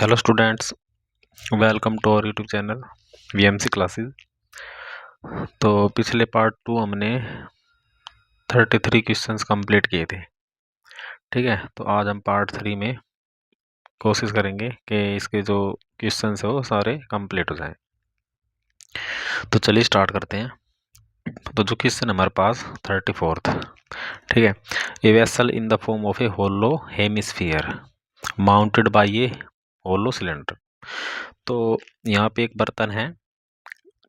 Hello students, welcome to our YouTube channel VMC classes. तो पिछले part 2 हमने 33 questions complete किए थे। ठीक है, तो आज हम पार्ट 3 में कोशिश करेंगे कि इसके जो क्वेश्चंस है वो सारे कंप्लीट हो जाएं। तो चलिए स्टार्ट करते हैं। तो जो क्वेश्चन हमारे पास 34th, ठीक है, a vessel in the form of a hollow hemisphere mounted by a hollow cylinder. तो यहाँ पे एक बर्तन है,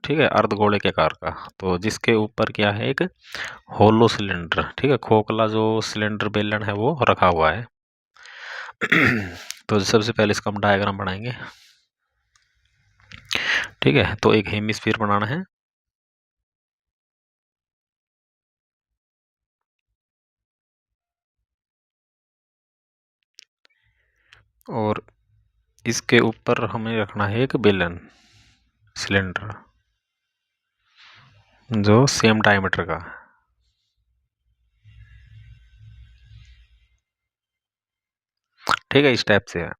ठीक है, अर्धगोले के आकार का, तो जिसके ऊपर क्या है, एक होलो सिलेंडर, ठीक है, खोखला जो सिलेंडर बेलन है वो रखा हुआ है। तो सबसे पहले इसका हम डायग्राम बनाएंगे। ठीक है, तो एक हेमिस्फीयर बनाना है। और इसके ऊपर हमें रखना है एक बेलन सिलेंडर जो सेम डायमीटर का। ठीक है, इस टाइप से है।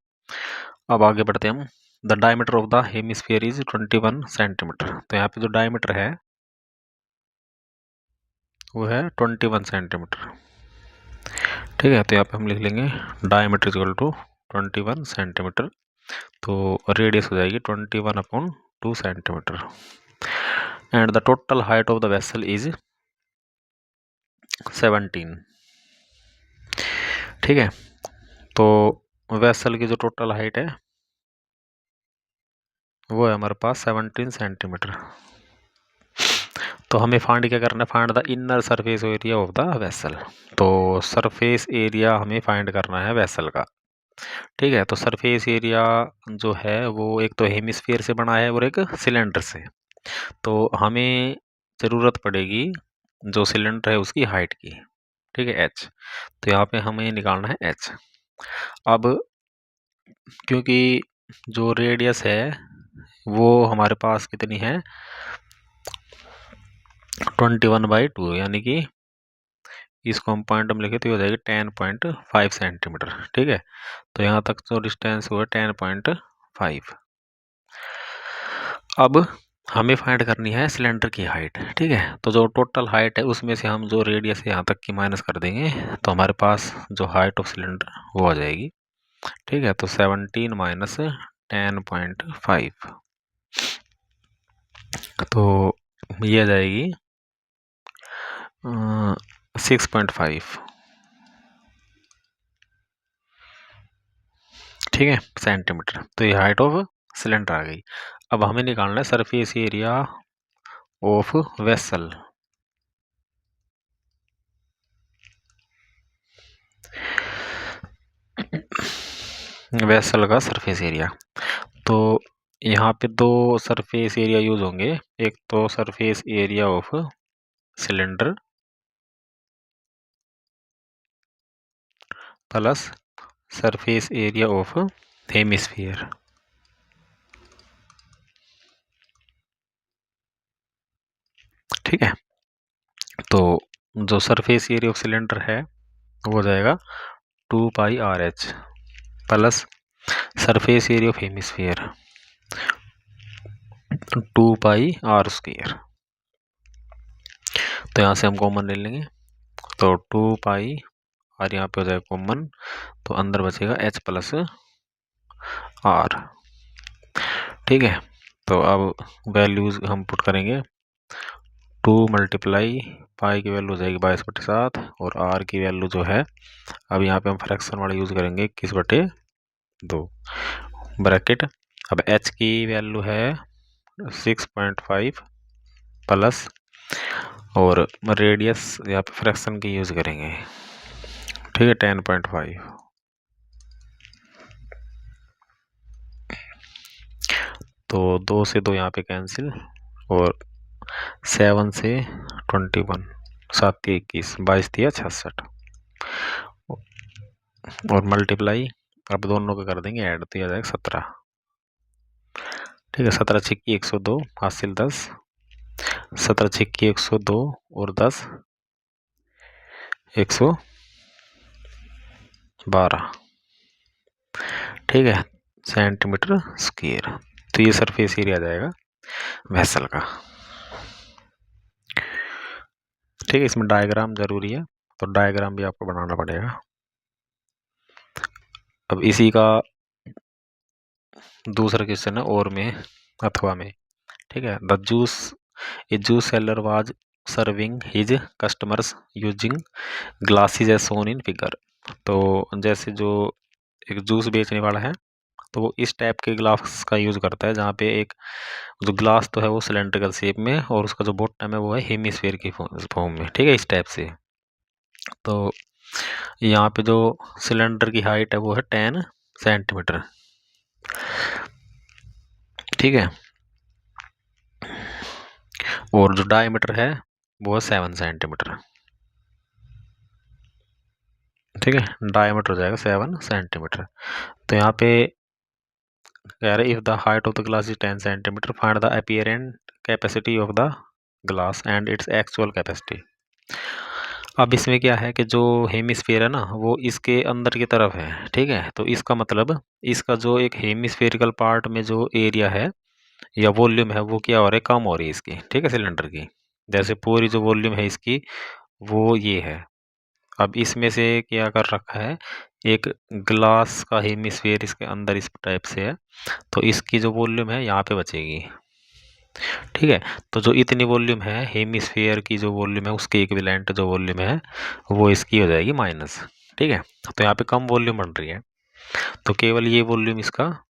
अब आगे बढ़ते हैं हम। The diameter of the hemisphere is 21 centimetre. तो यहाँ पे जो डायमीटर है वो है 21 सेंटीमीटर। ठीक है, तो यहाँ पे हम लिख लेंगे डायमीटर इक्वल टू 21 सेंटीमीटर। तो रेडियस हो जाएगी 21/2 centimetre. And the total height of the vessel is 17। ठीक है, तो वेसल की जो टोटल हाइट है वो है हमारे पास 17 सेंटीमीटर। तो हमें फाइंड क्या करना है, find the inner surface area of the vessel. तो सरफेस एरिया हमें फाइंड करना है वेसल का। ठीक है, तो सरफेस एरिया जो है वो एक तो हेमिस्फीयर से बना है और एक सिलेंडर से। तो हमें ज़रूरत पड़ेगी जो सिलेंडर है उसकी हाइट की। ठीक है, एच। तो यहाँ पे हमें निकालना है एच। अब क्योंकि जो रेडियस है वो हमारे पास कितनी है, 21/2, यानी कि इसको हम पॉइंट में लिखे तो हो जाएगी 10.5 सेंटीमीटर। ठीक है, तो यहाँ तक जो डिस्टेंस हुआ 10.5। अब हमें फाइंड करनी है सिलेंडर की हाइट। ठीक है, तो जो टोटल हाइट है उसमें से हम जो रेडियस है यहाँ तक की माइनस कर देंगे, तो हमारे पास जो हाइट ऑफ सिलेंडर वो आ जाएगी। ठीक है, तो 17 माइनस 10.5, तो ये आ जाएगी 6.5। ठीक है, सेंटीमीटर। तो ये हाइट ऑफ सिलेंडर आ गई। अब हमें निकालना है surface area of vessel. Vessel का सरफेस एरिया। तो यहाँ पे दो सरफेस एरिया यूज होंगे, एक तो surface area of cylinder plus surface area of hemisphere. ठीक है, तो जो सरफेस एरिया ऑफ सिलेंडर है वो हो जाएगा 2πRH plus surface area of hemisphere 2πr²। तो यहाँ से हम कॉमन ले लेंगे, तो 2π और यहाँ पे हो जाएगा कॉमन, तो अंदर बचेगा H प्लस R। ठीक है, तो अब वैल्यूज हम पुट करेंगे। 2 मल्टीप्लाई पाई की वैल्यू हो जाएगी 22/7 और R की वैल्यू जो है, अब यहाँ पे हम फ्रैक्शन वाला यूज़ करेंगे 21/2 ब्रैकेट। अब H की वैल्यू है 6.5 प्लस, और रेडियस यहाँ पे फ्रैक्शन की यूज़ करेंगे। ठीक है, 10.5। तो 2 से 2 यहाँ पे कैंसिल, और 7 से 21, 7 × 21, 22 × 66, और मल्टीप्लाई अब दोनों को कर देंगे ऐड, तो यह आ जाएगा 17। ठीक है, 17 × 6 = 102, हासिल 10, 17 × 6 = 102 और 10 112। ठीक है, सेंटीमीटर स्क्वायर। तो ये सरफेस एरिया आ जाएगा वेसल का। ठीक है, इसमें डायग्राम जरूरी है, तो डायग्राम भी आपको बनाना पड़ेगा। अब इसी का दूसरा क्वेश्चन है और में अथवा में। ठीक है, the juice seller was serving his customers using glasses as shown in figure. तो जैसे जो एक जूस बेचने वाला है तो वो इस टाइप के ग्लास का यूज करता है, जहाँ पे एक जो ग्लास तो है वो सिलेंड्रिकल शेप में और उसका जो बॉटम है वो है हेमिस्फीयर की फॉर्म में। ठीक है, इस टाइप से। तो यहाँ पे जो सिलेंडर की हाइट है वो है 10 सेंटीमीटर। ठीक है, और जो डायमीटर है वो है 7 सेंटीमीटर। ठीक है, डायमीटर हो जाएगा 7 सेंटीमीटर। तो यहाँ पे कह रहे if the height of the glass is 10 centimetre find the apparent capacity of the glass and its actual capacity. अब इसमें क्या है कि जो हेमिस्फीयर है ना वो इसके अंदर की तरफ है। ठीक है, तो इसका मतलब इसका जो एक हेमिस्फेरिकल पार्ट में जो एरिया है या वॉल्यूम है वो क्या हो रहा है, कम हो रही है इसकी। ठीक है, सिलेंडर की जैसे पूरी जो वॉल्यूम है इसकी वो ये है। अब इसमें से क्या कर रखा है, एक ग्लास का हेमिस्फीयर इसके अंदर इस टाइप से है, तो इसकी जो वॉल्यूम है यहाँ पे बचेगी। ठीक है, तो जो इतनी वॉल्यूम है हेमिस्फीयर की जो वॉल्यूम है उसके इक्विवेलेंट जो वॉल्यूम है वो इसकी हो जाएगी माइनस। ठीक है, तो यहाँ पे कम वॉल्यूम बन रही है, तो केवल ये वॉल्यूम इसका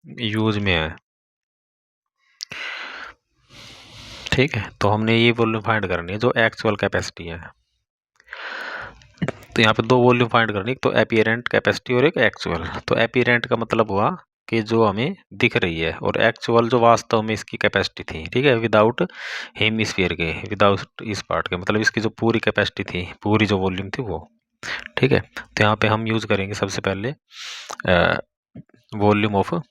यूज में है। ठीक है, तो हमने ये वॉल्यूम फाइंड करनी है जो एक्चुअल कैपेसिटी है। तो यहाँ पे दो वॉल्यूम फाइंड करनी, एक तो एपियरेंट कैपेसिटी और एक एक्चुअल। तो एपियरेंट का मतलब हुआ कि जो हमें दिख रही है, और एक्चुअल जो वास्तव में इसकी कैपेसिटी थी। ठीक है, विदाउट हेमिस्फीयर के, विदाउट इस पार्ट के, मतलब इसकी जो पूरी कैपेसिटी थी, पूरी जो वॉल्यूम थी वो। ठीक है, तो यहाँ पे हम यूज करेंगे सबसे पहले वॉल्यूम ऑफ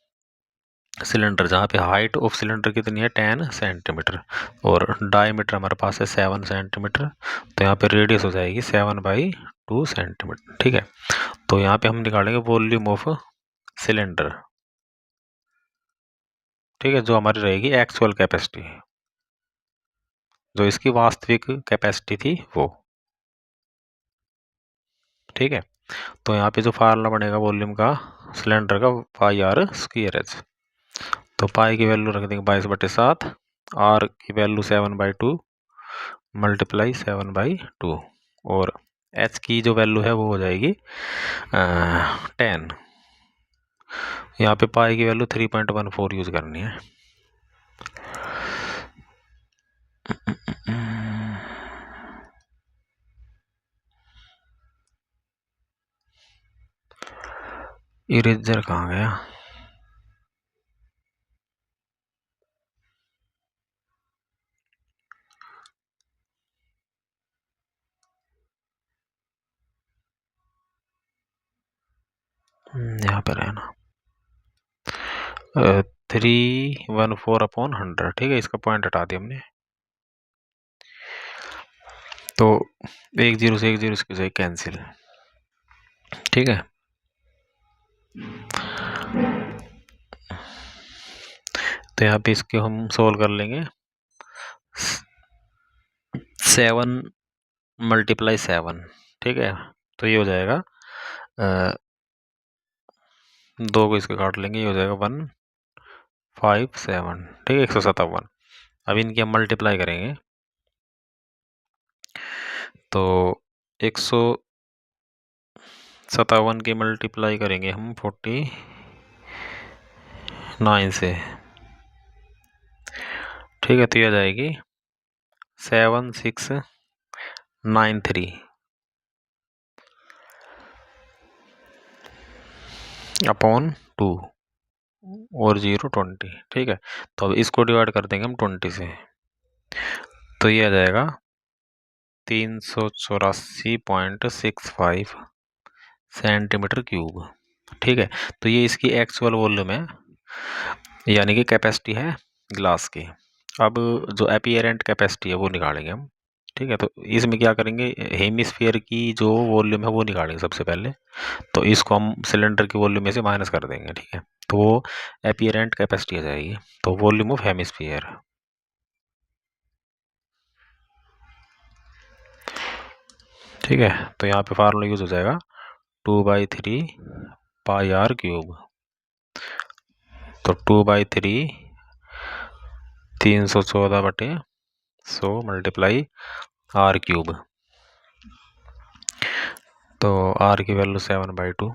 सिलेंडर, जहाँ पे हाइट ऑफ सिलेंडर कितनी है 10 सेंटीमीटर और डायमीटर हमारे पास है 7 सेंटीमीटर। तो यहाँ पे रेडियस हो जाएगी 7/2 सेंटीमीटर। ठीक है, तो यहाँ पे हम निकालेंगे वॉल्यूम ऑफ सिलेंडर। ठीक है, जो हमारी रहेगी एक्चुअल कैपेसिटी, जो इसकी वास्तविक कैपेसिटी थी वो। ठीक है, तो यहाँ पे जो फार्मूला बनेगा वॉल्यूम का सिलेंडर का πr²h। तो पाई की वैल्यू रख देंगे 22/7, आर की वैल्यू 7/2 मल्टीप्लाई 7/2, और एच की जो वैल्यू है वो हो जाएगी 10। यहाँ पे पाई की वैल्यू 3.14 यूज करनी है। इरेजर कहाँ गया? यहाँ पे रहना 314/100। ठीक है, इसका पॉइंट हटा दिया हमने, तो 10 से 10 इसकी जाए कैंसिल। ठीक है, तो यहाँ पे इसके हम सोल्व कर लेंगे। 7 × 7। ठीक है, तो ये हो जाएगा 2 को इसके काट लेंगे, ये हो जाएगा 157। ठीक है, 157। अब इनकी हम मल्टीप्लाई करेंगे तो 157 की मल्टीप्लाई करेंगे हम 49 से। ठीक है, तो ये आ जाएगी 7693 अपॉन 2 और 020। ठीक है, तो अब इसको डिवाइड कर देंगे हम 20 से, तो ये आ जाएगा 384.65 सेंटीमीटर क्यूब। ठीक है, तो ये इसकी एक्चुअल वॉल्यूम है, यानी कि कैपेसिटी है ग्लास की। अब जो अपीयरेंट कैपेसिटी है वो निकालेंगे हम। ठीक है, तो इसमें क्या करेंगे, हेमिस्फीयर की जो वॉल्यूम है वो निकालेंगे सबसे पहले, तो इसको हम सिलेंडर की वॉल्यूम में से माइनस कर देंगे। ठीक है, तो वो एपियरेंट कैपेसिटी आ जाएगी, तो वॉल्यूम ऑफ हेमिस्फीयर। ठीक है, तो यहाँ पे फार्मूला यूज हो जाएगा 2/3 पाई आर क्यूब। तो 2/3 314/100 मल्टीप्लाई आर क्यूब। तो आर की वैल्यू 7/2,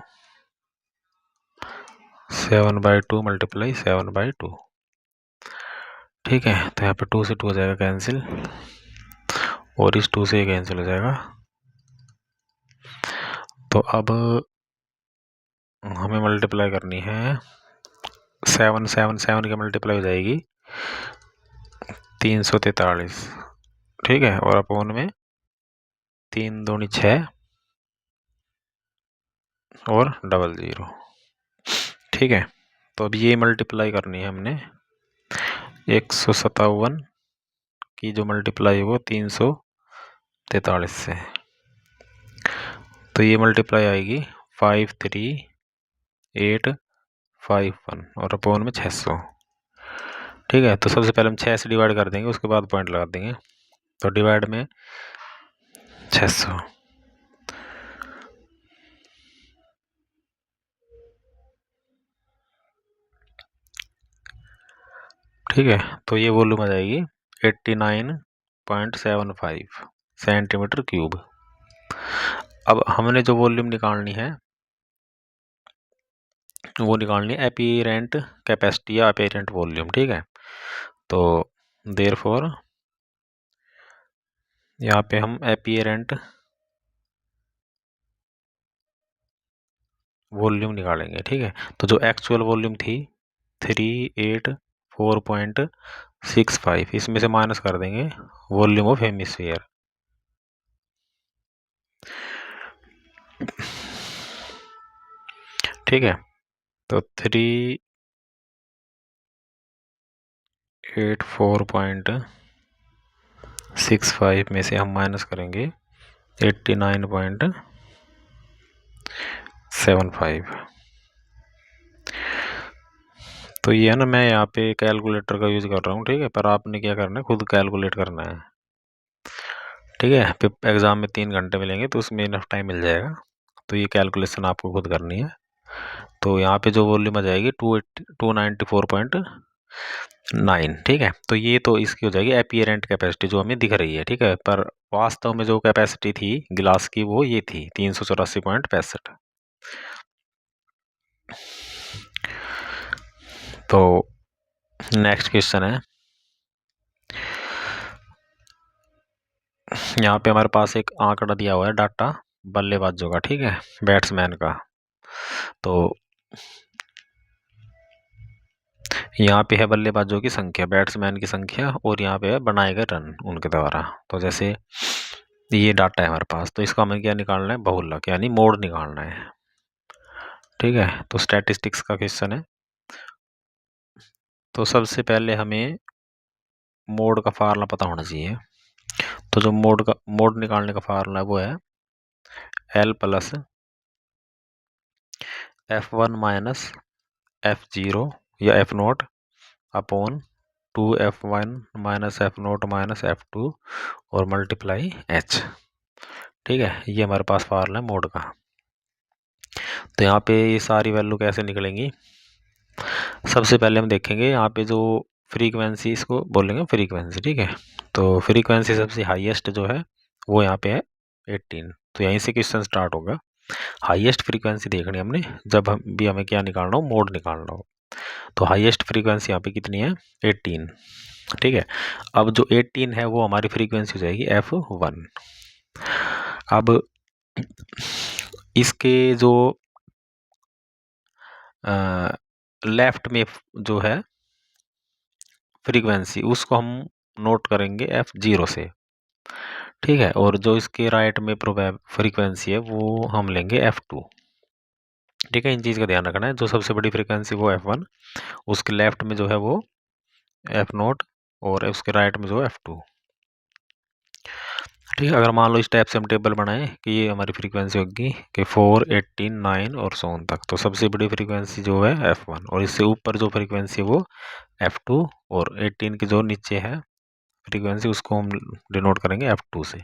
7/2 मल्टीप्लाई 7/2। ठीक है, तो यहाँ पे 2 से 2 हो जाएगा कैंसिल, और इस 2 से ये कैंसिल हो जाएगा। तो अब हमें मल्टीप्लाई करनी है 7 7 7 की मल्टीप्लाई हो जाएगी 343। ठीक है, और अपॉन में 3 दूनी 6 और 00। ठीक है, तो अब ये मल्टीप्लाई करनी है हमने 157 की जो मल्टीप्लाई है वो 343 से। तो ये मल्टीप्लाई आएगी 53851 और अपॉन में 600। ठीक है, तो सबसे पहले हम 6 से डिवाइड कर देंगे, उसके बाद पॉइंट लगा देंगे। तो डिवाइड में 600। ठीक है, तो ये वॉल्यूम आ जाएगी 89.75 सेंटीमीटर क्यूब। अब हमने जो वॉल्यूम निकालनी है वो निकालनी है एपिरेंट कैपेसिटी या एपिरेंट वॉल्यूम। ठीक है, तो देयरफॉर यहाँ पे हम एपिरेंट वॉल्यूम निकालेंगे। ठीक है, तो जो एक्चुअल वॉल्यूम थी 384.65, इसमें से माइनस कर देंगे वॉल्यूम ऑफ हेमिस्फीयर। ठीक है, तो 384.65 में से हम माइनस करेंगे 89.75। तो ये है ना, मैं यहाँ पे कैलकुलेटर का यूज़ कर रहा हूँ। ठीक है, पर आपने क्या करना है, खुद कैलकुलेट करना है। ठीक है, फिर एग्ज़ाम में 3 घंटे मिलेंगे तो उसमें इनफ टाइम मिल जाएगा। तो ये कैलकुलेशन आपको खुद करनी है। तो यहाँ पे जो वॉल्यूम आ जाएगी 294.9। ठीक है, तो ये तो इसकी हो जाएगी एपियरेंट कैपेसिटी जो हमें दिख रही है। ठीक है, पर वास्तव में जो कैपेसिटी थी गिलास की वो ये थी 384.65। तो नेक्स्ट क्वेश्चन है, यहाँ पे हमारे पास एक आंकड़ा दिया हुआ है डाटा बल्लेबाजों का। ठीक है, बैट्समैन का। तो यहाँ पे है बल्लेबाजों की संख्या, बैट्समैन की संख्या, और यहाँ पे है बनाए गए रन उनके द्वारा। तो जैसे ये डाटा है हमारे पास, तो इसका हमें क्या निकालना है, बहुलक यानी मोड निकालना है। ठीक है, तो स्टैटिस्टिक्स का क्वेश्चन है। तो सबसे पहले हमें मोड का फार्मूला पता होना चाहिए। तो जो मोड निकालने का फार्मूला है वो है L plus F1 minus F0 या F0 upon 2F1 minus F0 minus F2 और मल्टीप्लाई H। ठीक है, ये हमारे पास फार्मूला है मोड का। तो यहाँ पे ये सारी वैल्यू कैसे निकलेंगी, सबसे पहले हम देखेंगे यहाँ पे जो फ्रीक्वेंसी, इसको बोलेंगे फ्रीक्वेंसी। ठीक है, तो फ्रीक्वेंसी सबसे हाईएस्ट जो है वो यहाँ पे है 18। तो यहीं से क्वेश्चन स्टार्ट होगा। हाईएस्ट फ्रीक्वेंसी देखनी हमने जब हम भी हमें क्या निकालना हो, मोड निकालना हो। तो हाईएस्ट फ्रीक्वेंसी यहाँ पे कितनी है, 18। ठीक है, अब जो 18 है वो हमारी फ्रीक्वेंसी हो जाएगी F1। अब इसके जो लेफ्ट में जो है फ्रीक्वेंसी उसको हम नोट करेंगे F0 से। ठीक है, और जो इसके राइट में फ्रीक्वेंसी है वो हम लेंगे F2। ठीक है, इन चीज़ का ध्यान रखना है। जो सबसे बड़ी फ्रीक्वेंसी वो F1, उसके लेफ्ट में जो है वो F0 और उसके राइट में जो है F2। ठीक है। अगर मान लो इस टाइप से हम टेबल बनाएं कि ये हमारी फ्रीक्वेंसी होगी कि 4, 18, 9 और so on तक, तो सबसे बड़ी फ्रीक्वेंसी जो है F1 और इससे ऊपर जो फ्रीक्वेंसी है वो F2 और 18 की जो नीचे है फ्रीक्वेंसी उसको हम डिनोट करेंगे F2 से।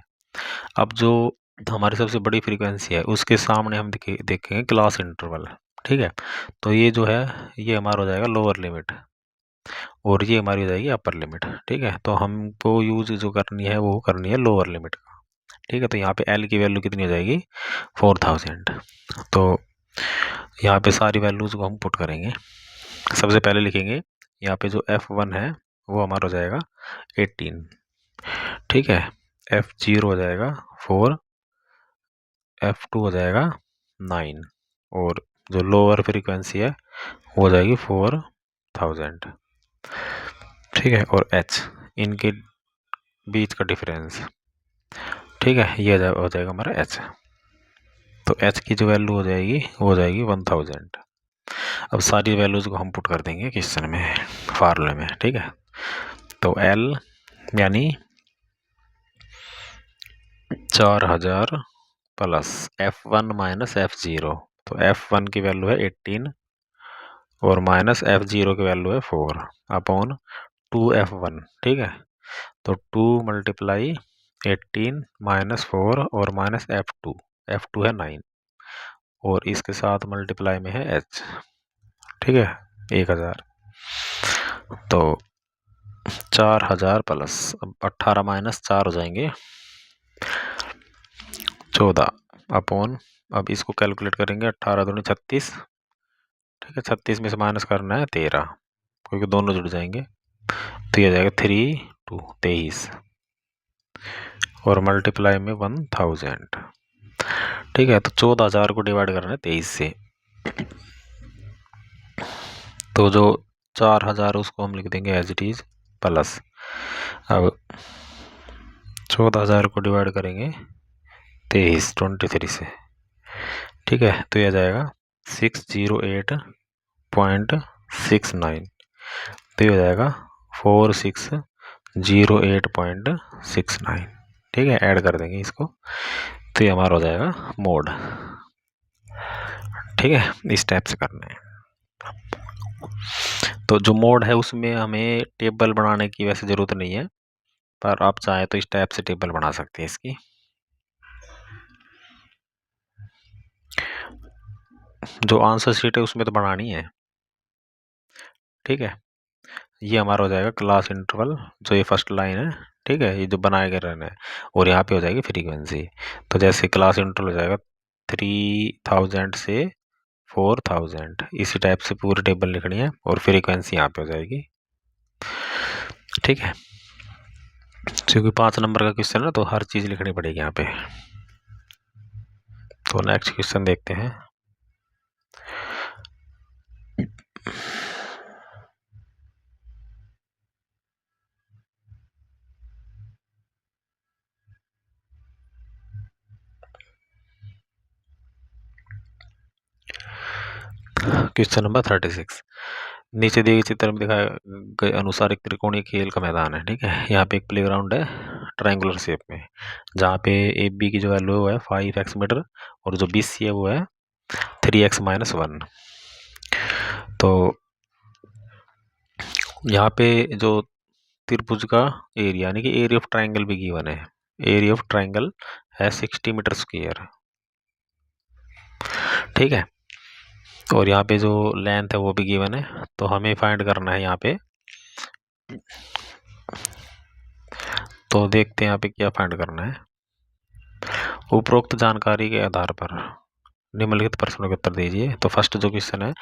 अब जो हमारी सबसे बड़ी फ्रीक्वेंसी है उसके सामने हम देखेंगे क्लास इंटरवल। ठीक है, तो ये जो है ये हमारा हो जाएगा लोअर लिमिट और ये हमारी हो जाएगी अपर लिमिट। ठीक है, तो हमको यूज जो करनी है वो करनी है लोअर लिमिट का। ठीक है, तो यहाँ पे एल की वैल्यू कितनी हो जाएगी 4000। तो यहाँ पे सारी वैल्यूज को हम पुट करेंगे। सबसे पहले लिखेंगे यहाँ पे जो F1 है वो हमारा हो जाएगा 18। ठीक है, F0 हो जाएगा 4, F2 हो जाएगा 9 और जो लोअर फ्रीक्वेंसी है वो हो जाएगी 4000। ठीक है, और H इनके बीच का डिफरेंस। ठीक है, ये हो जाएगा हमारा H। तो H की जो वैल्यू हो जाएगी वो हो जाएगी 1000। अब सारी वैल्यूज को हम पुट कर देंगे क्वेश्चन में फार्मूले में। ठीक है, तो L यानी 4000 प्लस F1 माइनस F0। तो F1 की वैल्यू है 18 और माइनस F0 की वैल्यू है 4 अपॉन 2F1। ठीक है, तो 2 मल्टीप्लाई 18 माइनस 4 और माइनस F2 है 9 और इसके साथ मल्टीप्लाई में है H। ठीक है, 1000। तो 4000 प्लस 18 माइनस 4 हो जाएंगे 14 अपॉन, अब इसको कैलकुलेट करेंगे 18 दूनी 36। ठीक है, 36 में से माइनस करना है 13 क्योंकि दोनों जुड़ जाएंगे, तो ये आ जाएगा 3 2 23 और मल्टीप्लाई में 1000। ठीक है, तो 14000 को डिवाइड करना है 23 से, तो जो 4000 उसको हम लिख देंगे एज इट इज प्लस। अब 14000 को डिवाइड करेंगे 23 से। ठीक है, तो ये आ जाएगा 608.69। तो ये हो जाएगा 4608.69। ठीक है, ऐड कर देंगे इसको, तो ये हमारा हो जाएगा मोड। ठीक है, इस टाइप से करना है। तो जो मोड है उसमें हमें टेबल बनाने की वैसे ज़रूरत नहीं है, पर आप चाहें तो इस टाइप से टेबल बना सकते हैं इसकी। जो आंसर शीट है उसमें तो बनानी है। ठीक है, ये हमारा हो जाएगा क्लास इंटरवल, जो ये फर्स्ट लाइन है। ठीक है, ये जो बनाए गए रन है, और यहाँ पे हो जाएगी फ्रीक्वेंसी। तो जैसे क्लास इंटरवल हो जाएगा 3000 से 4000, इसी टाइप से पूरी टेबल लिखनी है और फ्रीक्वेंसी यहाँ पे हो जाएगी। ठीक है, क्योंकि 5 नंबर का क्वेश्चन है तो हर चीज़ लिखनी पड़ेगी यहाँ पे। तो नेक्स्ट क्वेश्चन देखते हैं। Question number 36। नीचे दिए गए चित्र में दिखाए गए अनुसार एक त्रिकोणीय खेल का मैदान है। ठीक है, यहाँ पे एक प्लेग्राउंड है ट्रायंगुलर शेप में, जहाँ पे ए बी की जो वैल्यू है 5x मीटर और जो बी सी है वो है 3x माइनस 1। तो यहाँ पे जो त्रिभुज का एरिया यानी कि एरिया ऑफ ट्रायंगल भी गिवन है। एरिया ऑफ ट्रायंगल है 60 मीटर स्क्वायर। ठीक है, और यहाँ पे जो लेंथ है वो भी गिवन है, तो हमें फाइंड करना है यहाँ पे। तो देखते हैं यहाँ पे क्या फाइंड करना है। उपरोक्त जानकारी के आधार पर निम्नलिखित प्रश्नों के उत्तर दीजिए। तो फर्स्ट जो क्वेश्चन है,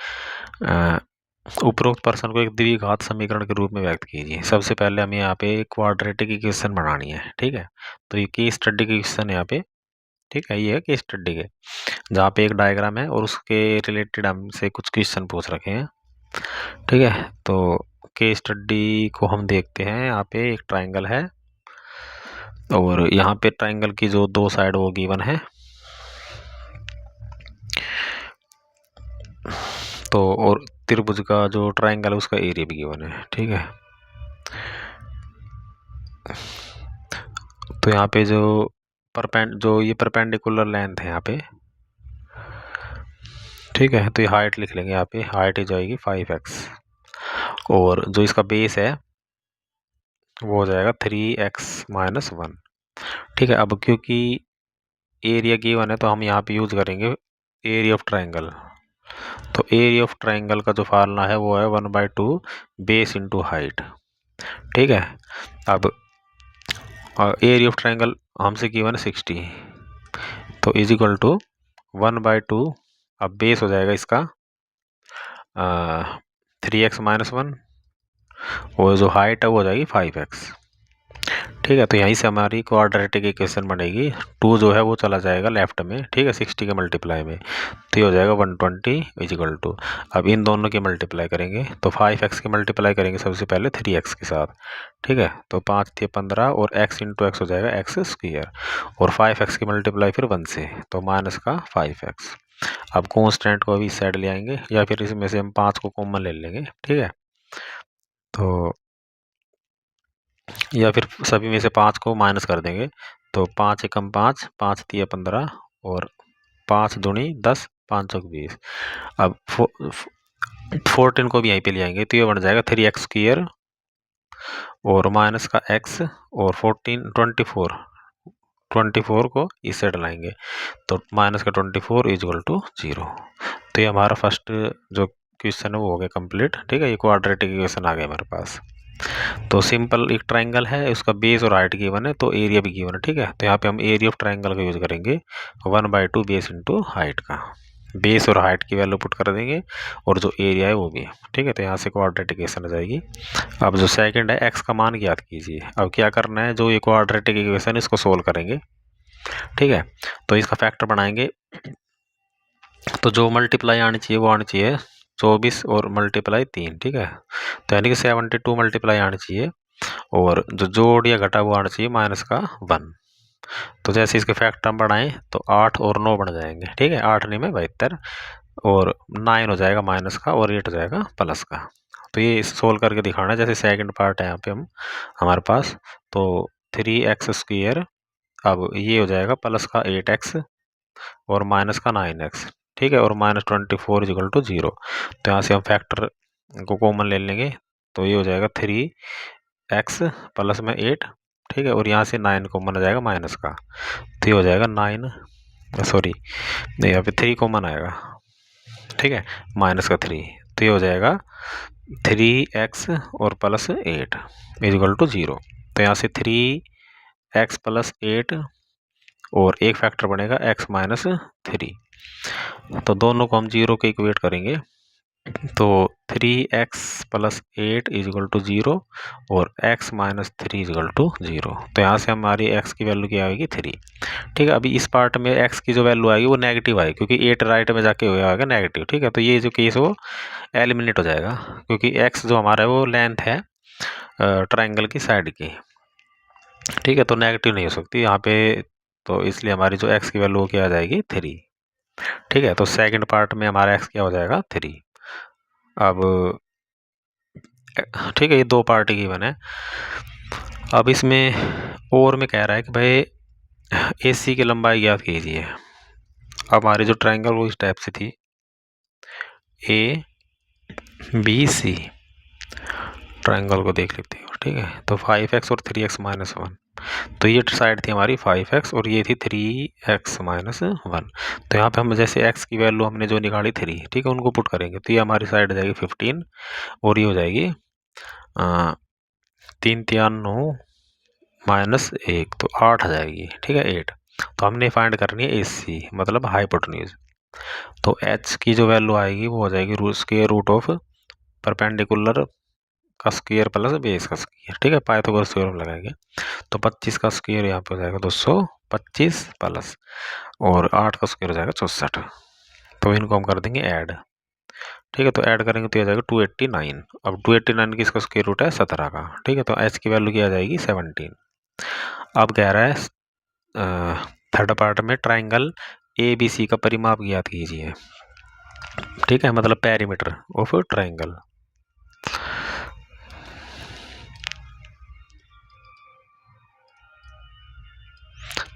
उपरोक्त प्रश्न को एक द्विघात समीकरण के रूप में व्यक्त कीजिए। सबसे पहले हमें यहाँ पे क्वाड्रेटिक इक्वेशन बनानी है। ठीक है, तो ये केस स्टडी की क्वेश्चन है यहाँ पे। ठीक है, ये है केस स्टडी के, जहाँ पे एक डायग्राम है और उसके रिलेटेड हमसे कुछ क्वेश्चन पूछ रखे हैं। ठीक है, तो केस स्टडी को हम देखते हैं। यहाँ पे एक ट्राइंगल है और यहाँ पे ट्राइंगल की जो दो साइड वो गिवन है। तो और त्रिभुज का जो ट्राइंगल है उसका एरिया भी गिवन है। ठीक है, तो यहाँ पे जो जो ये परपेंडिकुलर लेंथ है यहाँ पे, ठीक है, तो ये हाइट लिख लेंगे यहाँ पे, हाइट हो जाएगी 5x और जो इसका बेस है वो हो जाएगा 3x-1। ठीक है, अब क्योंकि एरिया गिवन है तो हम यहाँ पे यूज करेंगे एरिया ऑफ ट्राइंगल। तो एरिया ऑफ ट्राइंगल का जो फार्मूला है वो है 1/2 बेस इंटू हाइट। ठीक है, अब एरिया ऑफ ट्राइंगल हमसे गिवन है 60, तो इज इक्वल टू 1/2, अब बेस हो जाएगा इसका 3x-1 और जो हाइट है वो हो जाएगी 5x। ठीक है, तो यहीं से हमारी क्वाड्रेटिक इक्वेशन बनेगी। 2 जो है वो चला जाएगा लेफ्ट में, ठीक है, 60 के मल्टीप्लाई में, तो ये हो जाएगा 120 इज इक्वल टू, अब इन दोनों की मल्टीप्लाई करेंगे तो 5x की मल्टीप्लाई करेंगे सबसे पहले 3x के साथ। ठीक है, तो 5 × 15 और x इंटू एक्स हो जाएगा x² और 5x की मल्टीप्लाई फिर 1 से, तो माइनस का 5x। अब कॉन्स्टेंट को भी इस साइड ले आएंगे या फिर इसमें से हम 5 को कॉमन ले लेंगे। ठीक है, तो या फिर सभी में से 5 को माइनस कर देंगे, तो 5 एकम 5, 5 × 3 = 15 और 5 दूनी 10, 5 × 20। अब 14 को भी यहीं पे ले आएंगे तो ये बन जाएगा 3x² और माइनस का x और 24 को इस साइड लाएंगे तो माइनस का 24 इज इक्वल टू 0। तो ये हमारा फर्स्ट जो क्वेश्चन है वो हो गया कंप्लीट। ठीक है, ये क्वाड्रेटिक इक्वेशन आ गया हमारे पास। तो सिंपल एक ट्रायंगल है, उसका बेस और हाइट गिवन है तो एरिया भी गिवन है। ठीक है, तो यहाँ पे हम एरिया ऑफ ट्रायंगल का यूज करेंगे 1/2 बेस इंटू हाइट का, बेस और हाइट की वैल्यू पुट कर देंगे और जो एरिया है वो भी। ठीक है, तो यहाँ से क्वाड्रेटिक इक्वेशन आ जाएगी। अब जो सेकंड है x का मान ज्ञात कीजिए। अब क्या करना है, जो ये क्वाड्रेटिक इक्वेशन है इसको सोल्व करेंगे। ठीक है, तो इसका फैक्टर बनाएंगे, तो जो मल्टीप्लाई आनी चाहिए वो आनी चाहिए 24 और मल्टीप्लाई 3। ठीक है, तो यानी कि 72 मल्टीप्लाई आनी चाहिए और जो जोड़ या घटा वो आना चाहिए माइनस का 1। तो जैसे इसके फैक्टर हम बढ़ाएं तो 8 और 9 बन जाएंगे। ठीक है, 8 9 में 72 और 9 हो जाएगा माइनस का और 8 हो जाएगा प्लस का। तो ये सोल्व करके दिखाना है। जैसे सेकंड पार्ट है यहाँ पे हम हमारे पास, तो 3x², अब ये हो जाएगा प्लस का 8x और माइनस का 9x। ठीक है, और -24 इज इक्वल टू 0। तो यहाँ से हम फैक्टर को कॉमन ले लेंगे तो ये हो जाएगा 3x प्लस में 8। ठीक है, और यहाँ से 9 कॉमन आ जाएगा माइनस का, तो ये हो जाएगा 9, सॉरी नहीं यहाँ पे 3 कॉमन आएगा। ठीक है, माइनस का 3, तो ये हो जाएगा 3x और प्लस 8 इज इक्वल टू 0। तो यहाँ से 3x प्लस 8 और एक फैक्टर बनेगा x माइनस 3, तो दोनों को हम 0 के इक्वेट करेंगे तो 3x plus 8 is equal to 0 और x minus 3 is equal to 0। तो यहाँ से हमारी x की वैल्यू क्या आएगी 3। ठीक है, अभी इस पार्ट में x की जो वैल्यू आएगी वो नेगेटिव आएगी क्योंकि 8 राइट में जाके हुआ आएगा नेगेटिव। ठीक है, तो ये जो केस वो एलिमिनेट हो जाएगा क्योंकि x जो हमारा है वो लेंथ है ट्राइंगल की साइड की। ठीक है, तो नेगेटिव नहीं हो सकती यहाँ पे, तो इसलिए हमारी जो x की वैल्यू क्या आ जाएगी 3। ठीक है, तो सेकंड पार्ट में हमारा x क्या हो जाएगा 3। अब ठीक है, ये 2 पार्ट गिवन है। अब इसमें और में कह रहा है कि भाई AC की लंबाई ज्ञात कीजिए। अब हमारी जो ट्रायंगल वो इस टाइप से थी ABC, ट्रायंगल को देख लेते हो। ठीक है, तो 5x और 3x माइनस 1, तो ये साइड थी हमारी 5x और ये थी 3x माइनस 1। तो यहाँ पे हम जैसे x की वैल्यू हमने जो निकाली 3, ठीक है, उनको पुट करेंगे तो ये हमारी साइड आ जाएगी 15 और ये हो जाएगी 3 3 9 माइनस 1, तो 8 आ जाएगी। ठीक है, 8। तो हमने फाइंड करनी है AC मतलब हाइपोटेन्यूज। तो h की जो वैल्यू आएगी वो हो जाएगी स्क्वायर रूट ऑफ परपेंडिकुलर का स्क्वायर प्लस बेस का स्क्वायर। ठीक है, पाइथागोरस थ्योरम लगाएंगे तो 25 का स्क्वायर यहाँ पे हो जाएगा 225 प्लस और 8 का स्क्वायर हो जाएगा 64। तो इनको हम कर देंगे ऐड। ठीक है, तो ऐड करेंगे तो आ जाएगा 289। अब 289 की इसका स्क्वायर रूट है 17 का। ठीक है, तो h की वैल्यू क्या आ जाएगी 17। अब कह रहा है थर्ड पार्ट में ट्राइंगल ABC का परिमाप ज्ञात कीजिए। ठीक है, मतलब पेरीमीटर ऑफ ट्राइंगल।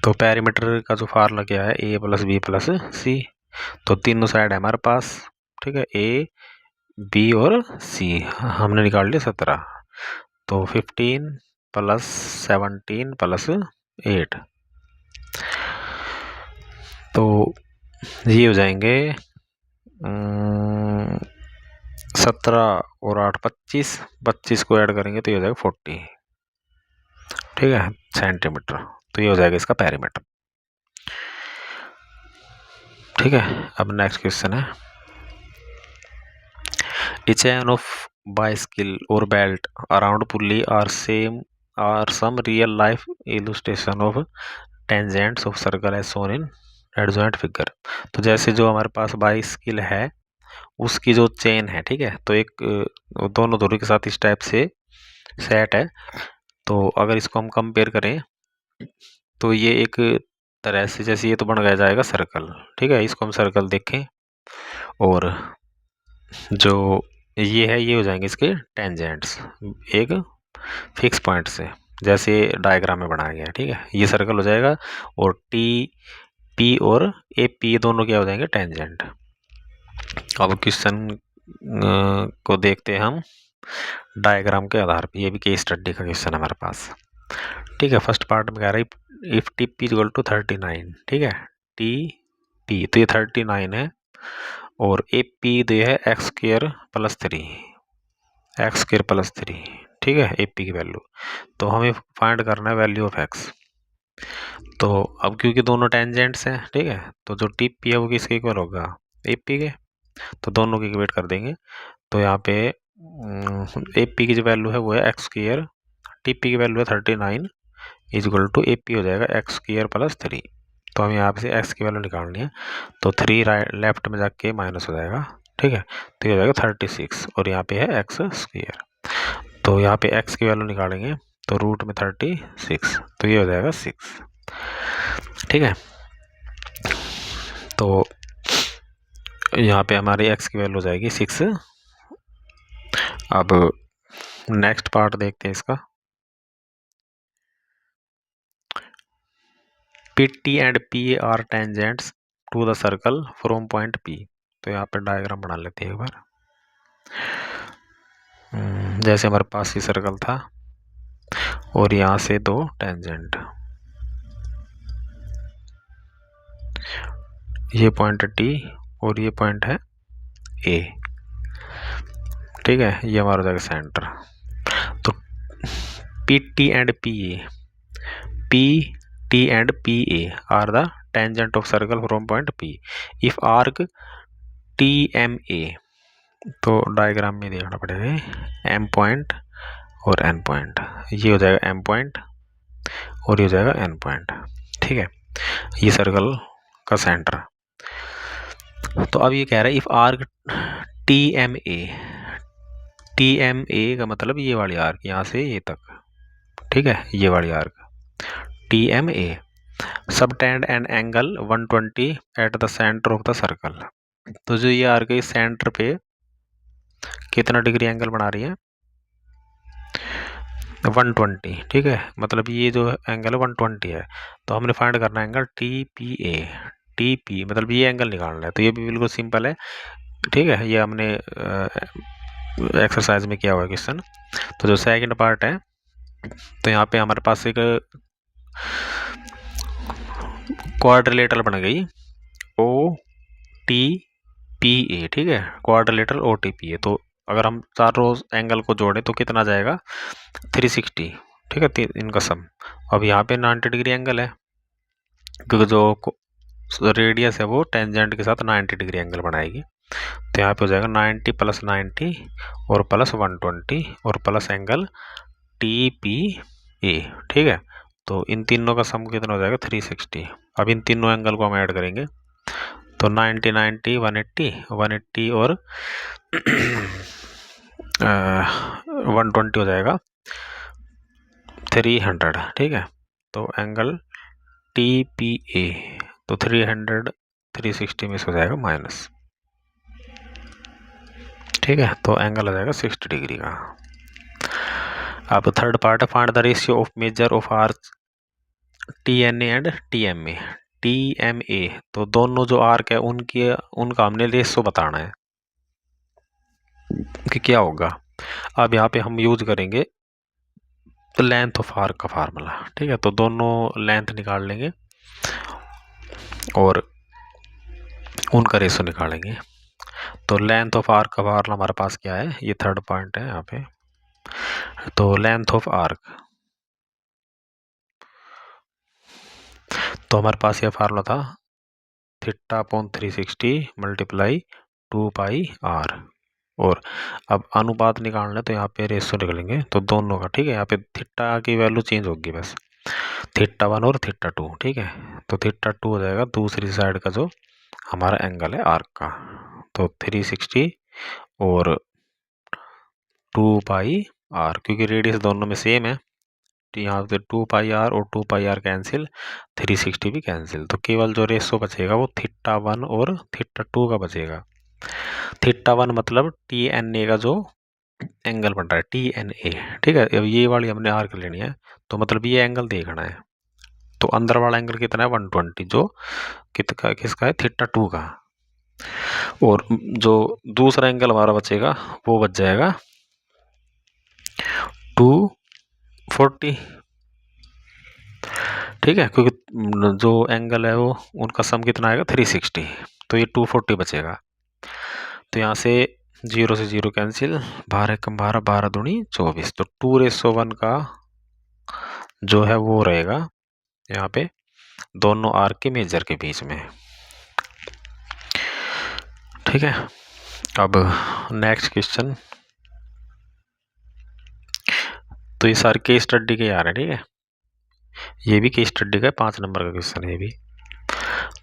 तो पेरीमीटर का जो फार्मूला क्या है, ए प्लस बी प्लस सी। तो तीनों साइड है हमारे पास, ठीक है, ए बी और सी हमने निकाल लिया 17। तो 15 प्लस 17 प्लस 8, तो ये हो जाएंगे 17 और 8 25, 25 को ऐड करेंगे तो ये हो जाएगा 40, ठीक है, सेंटीमीटर। तो ये हो जाएगा इसका पेरीमीटर, ठीक है। अब नेक्स्ट क्वेश्चन है, A chain of bicycle or belt around pulley are some real life illustration of tangents of circle as shown in adjoint figure। तो जैसे जो हमारे पास बाइसिकल है उसकी जो चेन है, ठीक है, तो एक दोनों धुरी के साथ इस टाइप से सेट है। तो अगर इसको हम कंपेयर करें तो ये एक तरह से, जैसे ये तो बन गया जाएगा सर्कल, ठीक है, इसको हम सर्कल देखें, और जो ये है ये हो जाएंगे इसके टेंजेंट्स एक फिक्स पॉइंट से, जैसे डायग्राम में बनाया गया है, ठीक है। ये सर्कल हो जाएगा और टी पी और ए पी दोनों क्या हो जाएंगे, टेंजेंट। अब क्वेश्चन को देखते हैं हम डायग्राम के आधार पे, ये भी केस स्टडी का क्वेश्चन है हमारे पास, ठीक है। फर्स्ट पार्ट में कह रहा है if T P equal to 39, ठीक है, टी पी तो ये 39 है, और ए पी तो ये है x square plus 3, x square plus 3, ठीक है, ए पी की वैल्यू। तो हमें फाइंड करना है वैल्यू ऑफ एक्स। तो अब क्योंकि दोनों टेंजेंट्स हैं, ठीक है, तो जो टी पी है वो किसके इक्वल होगा, ए पी के, तो दोनों की इक्वेट कर देंगे। तो यहाँ पे ए पी की जो वैल्यू है वो है एक्स स्क्र, टी पी की वैल्यू है 39 इक्वल टू ए पी हो जाएगा एक्स स्क्र प्लस 3। तो हमें यहाँ से एक्स की वैल्यू निकालनी है, तो 3 राइट लेफ्ट में जाके माइनस हो जाएगा, ठीक है, तो ये हो जाएगा 36, और यहाँ पे है एक्स स्क्र। तो यहाँ पे एक्स की वैल्यू निकालेंगे तो रूट में 36, तो ये हो जाएगा 6, ठीक है। तो यहाँ पे हमारी एक्स की वैल्यू हो जाएगी 6। अब नेक्स्ट पार्ट देखते हैं इसका, P T and P A are tangents to the circle from point P. तो यहाँ पे डायग्राम बना लेते हैं एक बार। जैसे हमारे पास ये सर्कल था और यहाँ से दो टेंजेंट, ये पॉइंट टी और ये पॉइंट है ए, ठीक है, ये हमारा हो जाएगा सेंटर। तो P T and P A, P T and P A are the tangent of circle from point P if arc T M A. तो डायग्राम में देखना पड़ेगा एम पॉइंट और एन पॉइंट, ये हो जाएगा एम पॉइंट और ये हो जाएगा एन पॉइंट, ठीक है, ये सर्कल का सेंटर। तो अब ये कह रहा है if arc T M A का मतलब ये वाली आर्क यहाँ से ये तक, ठीक है, ये वाली arc T M A subtend an angle 120 at the centre of the circle. तो जो ये आर्क है इस सेंटर पे कितना डिग्री एंगल बना रही है, 120, ठीक है, मतलब ये जो एंगल है 120 है। तो हमने फाइंड करना है एंगल टी पी ए, टी पी मतलब ये एंगल निकालना है। तो ये भी बिल्कुल सिंपल है, ठीक है, ये हमने एक्सरसाइज में किया हुआ है क्वेश्चन। तो जो सेकंड पार्ट है, तो यहाँ पे हमारे पास एक क्वाड्रिलेटरल बन गई ओ टी पी ए, ठीक है, quadrilateral O T P A. तो अगर हम चारों एंगल को जोड़ें तो कितना जाएगा 360, ठीक है, इनका सम। अब यहाँ पे 90 डिग्री एंगल है क्योंकि जो रेडियस है वो टेंजेंट के साथ 90 डिग्री एंगल बनाएगी। तो यहाँ पे हो जाएगा 90 प्लस 90 और प्लस 120 और plus angle T P A, ठीक है। तो इन तीनों का सम कितना हो जाएगा 360। अब इन तीनों एंगल को हम ऐड करेंगे तो 90 90 180 और 120 हो जाएगा 300, ठीक है। तो एंगल टी पी ए, तो 300 360 में हो जाएगा माइनस, ठीक है, तो एंगल आ जाएगा 60 डिग्री का। अब थर्ड पार्ट है find the ratio of measure of arch TNA and TMA। TMA तो दोनों जो आर्क है उनका हमने रेशो बताना है कि क्या होगा। अब यहाँ पे हम यूज करेंगे लेंथ ऑफ आर्क का फार्मूला। ठीक है, तो दोनों लेंथ निकाल लेंगे और उनका रेशो निकालेंगे। तो लेंथ ऑफ आर्क का फार्मूला हमारे पास क्या है, ये थर्ड पॉइंट है यहाँ पे। तो लेंथ ऑफ आर्क, तो हमारे पास ये फार्मूला था थीटा अपॉन 360 मल्टीप्लाई 2πr। और अब अनुपात निकालना है तो यहाँ पे रेशो निकलेंगे तो दोनों का। ठीक है, यहाँ पे थीटा की वैल्यू चेंज होगी बस, थीटा 1 और थीटा 2। ठीक है, तो थीटा 2 हो जाएगा दूसरी साइड का जो हमारा एंगल है आर्क का। तो 360 और 2πr, क्योंकि रेडियस दोनों में सेम है तो यहाँ पे 2πr और 2πr कैंसिल, 360 भी कैंसिल। तो केवल जो रेशो बचेगा वो थीटा 1 और थीटा 2 का बचेगा। थीटा 1 मतलब TNA का जो एंगल बन रहा है, TNA। ठीक है, अब ये वाली हमने आर्क लेनी है तो मतलब ये एंगल देखना है। तो अंदर वाला एंगल कितना है 120, जो किसका है थीटा 2 का। और जो दूसरा एंगल हमारा बचेगा वो बच जाएगा 240। ठीक है, क्योंकि जो एंगल है वो उनका सम कितना आएगा 360, तो ये 240 बचेगा। तो यहाँ से 0 से 0 कैंसिल, 12 कम 12, 12 दूनी 24। तो 2:1 का जो है वो रहेगा यहाँ पे दोनों आर्क के मेजर के बीच में। ठीक है, अब नेक्स्ट क्वेश्चन। तो ये सारे केस स्टडी के आ रहे हैं। ठीक है, ये भी केस स्टडी का 5 नंबर का क्वेश्चन है ये भी।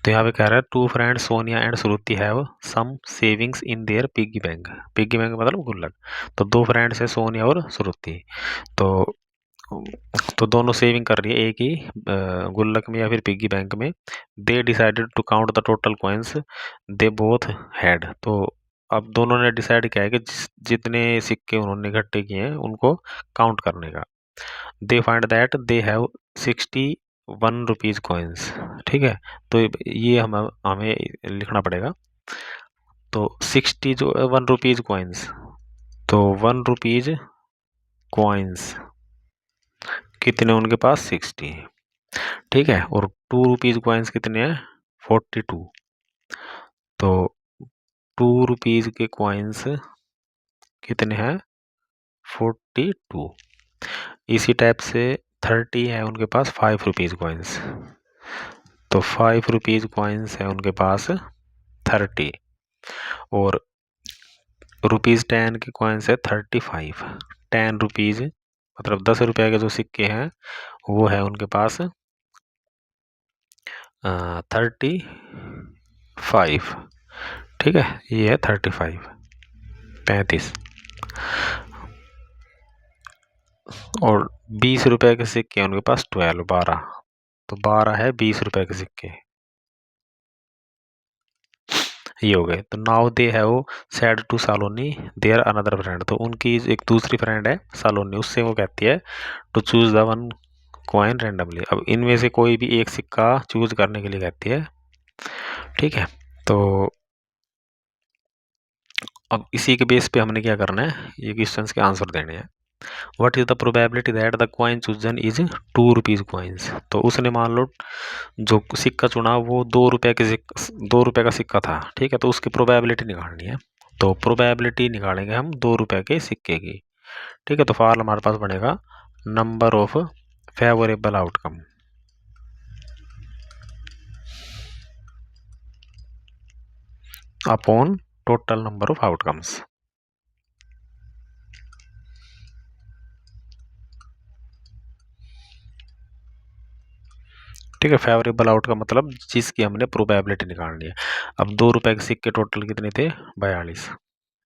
तो यहाँ पे कह रहा है 2 friends Sonia and Shruti have some savings in their piggy bank. Piggy bank मतलब गुल्लक। तो 2 फ्रेंड्स है सोनिया और श्रुति, तो दोनों सेविंग कर रही है एक ही गुल्लक में या फिर पिग्गी बैंक में। They decided to count the total coins they both had. तो अब दोनों ने डिसाइड किया है कि जितने सिक्के उन्होंने इकट्ठे किए हैं उनको काउंट करने का। They find that they have 61 rupees coins. ठीक है, तो ये हमें लिखना पड़ेगा। तो 60 जो 1 रुपीज़ कॉइन्स, तो 1 रुपीज़ कॉइन्स कितने उनके पास 60। ठीक है, और 2 रुपीज़ कॉइन्स कितने हैं 42। तो 2 रुपीज़ के कॉइन्स कितने हैं 42। इसी टाइप से 30 है उनके पास 5 रुपीज़ कॉइन्स, तो 5 रुपीज़ कॉइन्स है उनके पास 30। और रुपीज़ 10 के कॉइन्स है 35। 10 रुपीज़ मतलब 10 रुपये के जो सिक्के हैं वो है उनके पास 35। ठीक है, ये है 35। और 20 रुपये के सिक्के हैं उनके पास 12। तो 12 है 20 रुपये के सिक्के, ये हो गए। तो now they have said to Saloni their another friend. तो उनकी एक दूसरी फ्रेंड है सालोनी, उससे वो कहती है to choose the one coin randomly. अब इनमें से कोई भी एक सिक्का चूज करने के लिए कहती है। ठीक है, तो अब इसी के बेस पे हमने क्या करना है, ये क्वेश्चंस के आंसर देने हैं। What is the probability that the coin chosen is 2 rupees coins. तो उसने मान लो जो सिक्का चुना वो 2 रुपये का सिक्का था। ठीक है, तो उसकी प्रोबेबिलिटी निकालनी है। तो प्रोबेबिलिटी निकालेंगे हम 2 रुपये के सिक्के की। ठीक है, तो फार्मूला हमारे पास बनेगा number of favourable outcome upon total number of outcomes. ठीक है, फेवरेबल आउटकम मतलब जिसकी हमने प्रोबेबिलिटी निकालनी है। अब 2 रुपये के सिक्के टोटल कितने थे 42।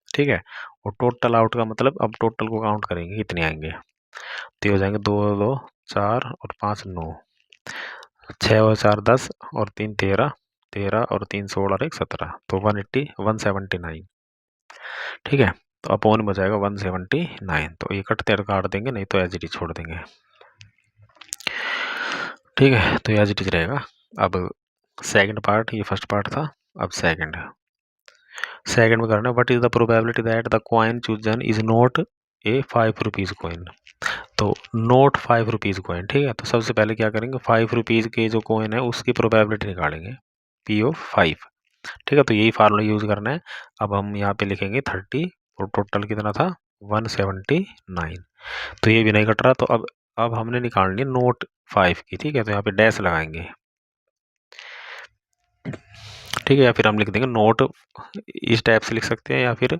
ठीक है, और टोटल आउटकम मतलब अब टोटल को काउंट करेंगे कितने आएंगे। तो हो जाएंगे 2 2 4 और 5 9, 6 और 4 10 और 3 13, 13 और 3 16 और 1 17। तो 180 179। ठीक है, तो अपॉन में हो जाएगा 179। तो ये कटते काट देंगे, नहीं तो एच डी छोड़ देंगे। ठीक है, तो एज इट इज रहेगा। अब सेकंड पार्ट, ये फर्स्ट पार्ट था, अब सेकंड में करना है what is the probability that the coin chosen is not a 5 rupees coin. तो नोट 5 रुपीज कॉइन, ठीक है। तो सबसे पहले क्या करेंगे, 5 रुपीज के जो कॉइन है उसकी प्रोबेबिलिटी निकालेंगे, पी ऑफ 5, ठीक है। तो यही फार्मूला यूज करना है। अब हम यहाँ पे लिखेंगे 30 और टोटल कितना था 179। तो ये भी नहीं कट रहा, तो अब हमने निकालनी है नोट 5 की, ठीक है। तो यहाँ पे डैश लगाएंगे, ठीक है, या फिर हम लिख देंगे नोट, इस टाइप से लिख सकते हैं, या फिर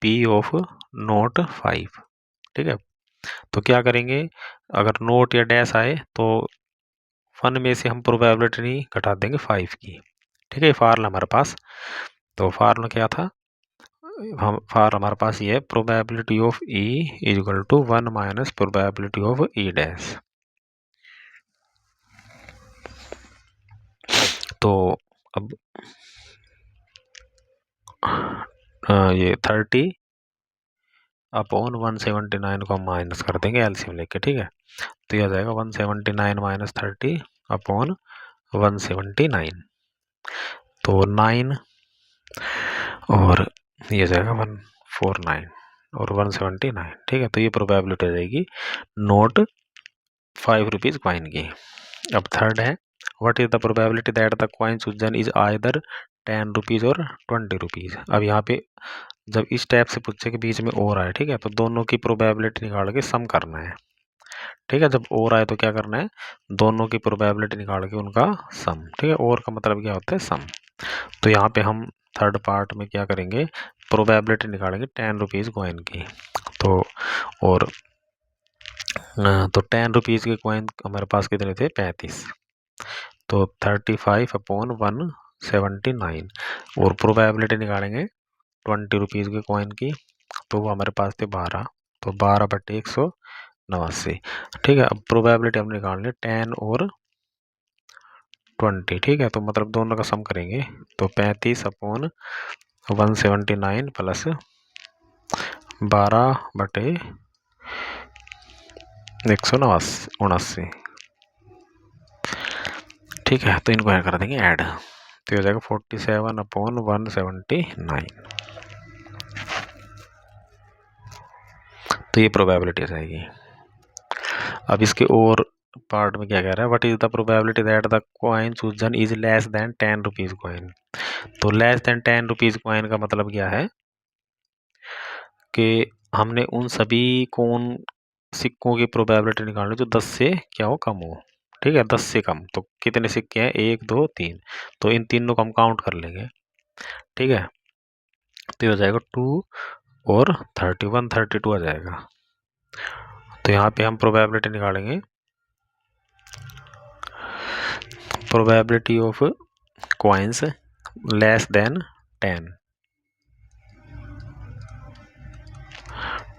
पी ऑफ नोट 5, ठीक है। तो क्या करेंगे, अगर नोट या डैश आए तो फन में से हम प्रोबेबिलिटी घटा देंगे 5 की, ठीक है। फार्मूला हमारे पास, तो फार्मूला क्या था, फार्मूला हमारे पास ये है, probability of E is equal to 1 minus probability of E dash. तो अब ये 30 अपॉन 179 को माइनस कर देंगे एलसीएम लेके, ठीक है। तो ये आ जाएगा 179 माइनस 30 अपॉन 179, तो 9 और ये जाएगा 149 और 179, ठीक है। तो ये प्रोबेबिलिटी आ जाएगी नोट 5 रुपीज कॉइन की। अब थर्ड है, what is the probability that the coin chosen is either 10 rupees और 20 रुपीज। अब यहाँ पे जब इस टाइप से पूछे कि बीच में और आए, ठीक है, तो दोनों की प्रोबेबिलिटी निकाल के सम करना है, ठीक है। जब और आए तो क्या करना है, दोनों की प्रोबेबिलिटी निकाल के उनका सम, ठीक है। और का मतलब क्या होता है, सम। तो यहाँ पे हम थर्ड पार्ट में क्या करेंगे, प्रोबेबिलिटी निकालेंगे 10 रुपीज़ कॉइन की। तो और तो 10 रुपीज़ के कॉइन हमारे पास कितने थे, 35। तो 35 अपॉन 179 और प्रोबेबिलिटी निकालेंगे 20 रुपीज़ के कॉइन की, तो वो हमारे पास थे 12, तो 12/189, ठीक है। अब प्रोबेबिलिटी हमने निकालनी 10 और 20, ठीक है। तो मतलब दोनों का सम करेंगे, तो 35 अपॉन 179 प्लस 12/179, ठीक है। तो इनको ऐड कर देंगे, ऐड, तो हो जाएगा 47 अपॉन 179। तो ये प्रोबेबिलिटी आ जाएगी। अब इसके और पार्ट में क्या कह रहा है, what is the probability that the coin chosen is less than 10 rupees coin. तो लेस देन 10 रुपीज कॉइन का मतलब क्या है कि हमने उन सभी कौन सिक्कों की प्रोबेबिलिटी निकालनी जो 10 से क्या हो, कम हो, ठीक है। 10 से कम, तो कितने सिक्के हैं, 1 2 3, तो इन तीनों को हम काउंट कर लेंगे, ठीक है। तो ये हो जाएगा 2 और 31 32 आ जाएगा। तो यहाँ पे हम प्रोबेबिलिटी निकालेंगे, probability of coins less than 10,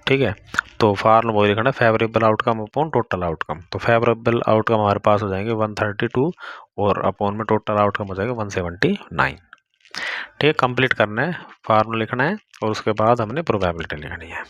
ठीक है। तो फार्मूला वही लिखना है, favourable outcome upon total outcome. तो फेवरेबल आउटकम हमारे पास हो जाएंगे 132 और अपॉन में टोटल आउटकम हो जाएगा 179, ठीक है। कंप्लीट करना है, फार्मूला लिखना है और उसके बाद हमने प्रोबेबिलिटी लिखनी है।